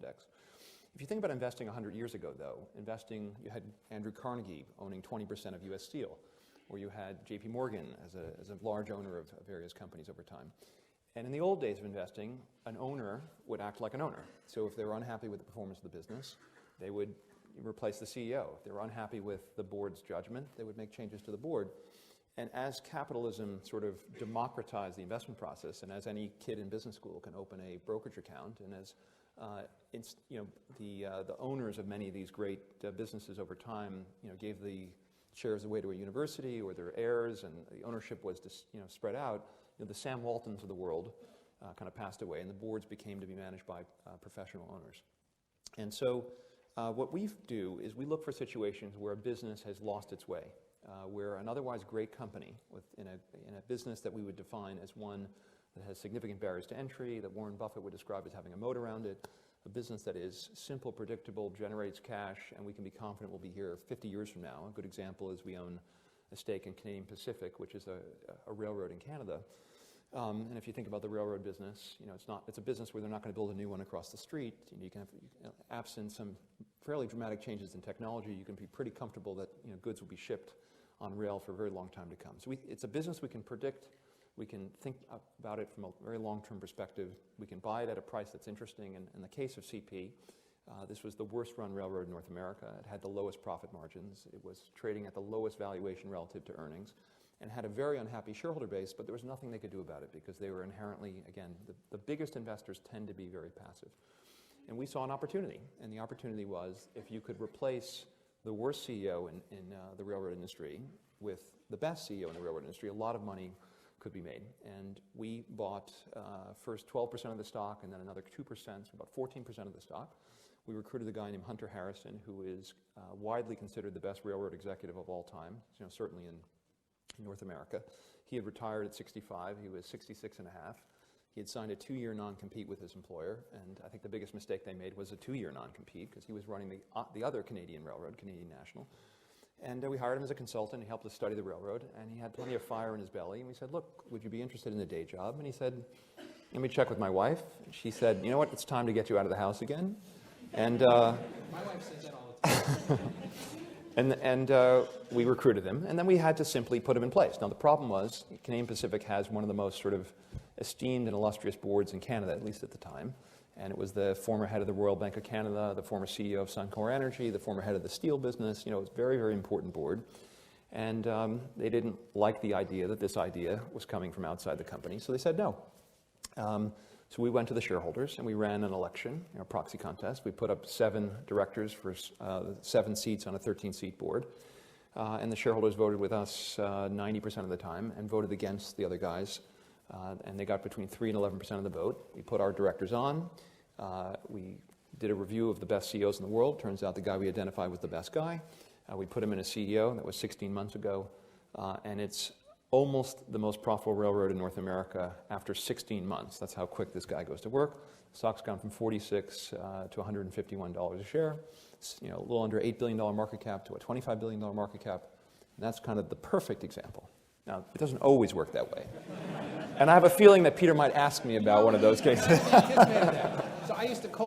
index. If you think about investing 100 years ago, though, you had Andrew Carnegie owning 20% of U.S. Steel, or you had J.P. Morgan as a large owner of various companies over time. And in the old days of investing, an owner would act like an owner. So if they were unhappy with the performance of the business, they would replace the CEO. If they were unhappy with the board's judgment, they would make changes to the board. And as capitalism sort of democratized the investment process, and as any kid in business school can open a brokerage account, and as the owners of many of these great businesses over time, gave the shares away to a university or their heirs, and the ownership was spread out, the Sam Waltons of the world kind of passed away, and the boards became to be managed by professional owners. And so what we do is we look for situations where a business has lost its way, where an otherwise great company in a business that we would define as one that has significant barriers to entry, that Warren Buffett would describe as having a moat around it, a business that is simple, predictable, generates cash, and we can be confident will be here 50 years from now. A good example is we own a stake in Canadian Pacific, which is a railroad in Canada. And if you think about the railroad business, it's a business where they're not going to build a new one across the street. You can have, absent some fairly dramatic changes in technology, you can be pretty comfortable that goods will be shipped on rail for a very long time to come. So it's a business we can predict. We can think about it from a very long-term perspective. We can buy it at a price that's interesting. And in the case of CP, this was the worst-run railroad in North America. It had the lowest profit margins. It was trading at the lowest valuation relative to earnings, and had a very unhappy shareholder base, but there was nothing they could do about it because they were inherently, again, the biggest investors tend to be very passive. And we saw an opportunity, and the opportunity was if you could replace the worst CEO in the railroad industry with the best CEO in the railroad industry, a lot of money could be made. And we bought first 12% of the stock and then another 2%, so about 14% of the stock. We recruited a guy named Hunter Harrison, who is widely considered the best railroad executive of all time, certainly in North America. He had retired at 65. He was 66 and a half. He had signed a 2-year non-compete with his employer, and I think the biggest mistake they made was a 2-year non-compete because he was running the other Canadian railroad, Canadian National. And we hired him as a consultant. He helped us study the railroad, and he had plenty of fire in his belly. And we said, look, would you be interested in a day job? And he said, let me check with my wife. And she said, you know what, it's time to get you out of the house again. And my wife says that all the time. And we recruited him, and then we had to simply put him in place. Now, the problem was Canadian Pacific has one of the most sort of esteemed and illustrious boards in Canada, at least at the time. And it was the former head of the Royal Bank of Canada, the former CEO of Suncor Energy, the former head of the steel business. It was a very, very important board. And they didn't like the idea that this idea was coming from outside the company, so they said no. So we went to the shareholders and we ran an election, a proxy contest. We put up 7 directors for 7 seats on a 13-seat board. And the shareholders voted with us 90% of the time and voted against the other guys. And they got between 3 and 11% of the vote. We put our directors on. We did a review of the best CEOs in the world. Turns out the guy we identified was the best guy. We put him in as CEO. That was 16 months ago. And it's almost the most profitable railroad in North America after 16 months. That's how quick this guy goes to work. Stock's gone from $46 to $151 a share. It's, a little under $8 billion market cap to a $25 billion market cap. And that's kind of the perfect example. Now, it doesn't always work that way. And I have a feeling that Peter might ask me about one of those cases. So I used to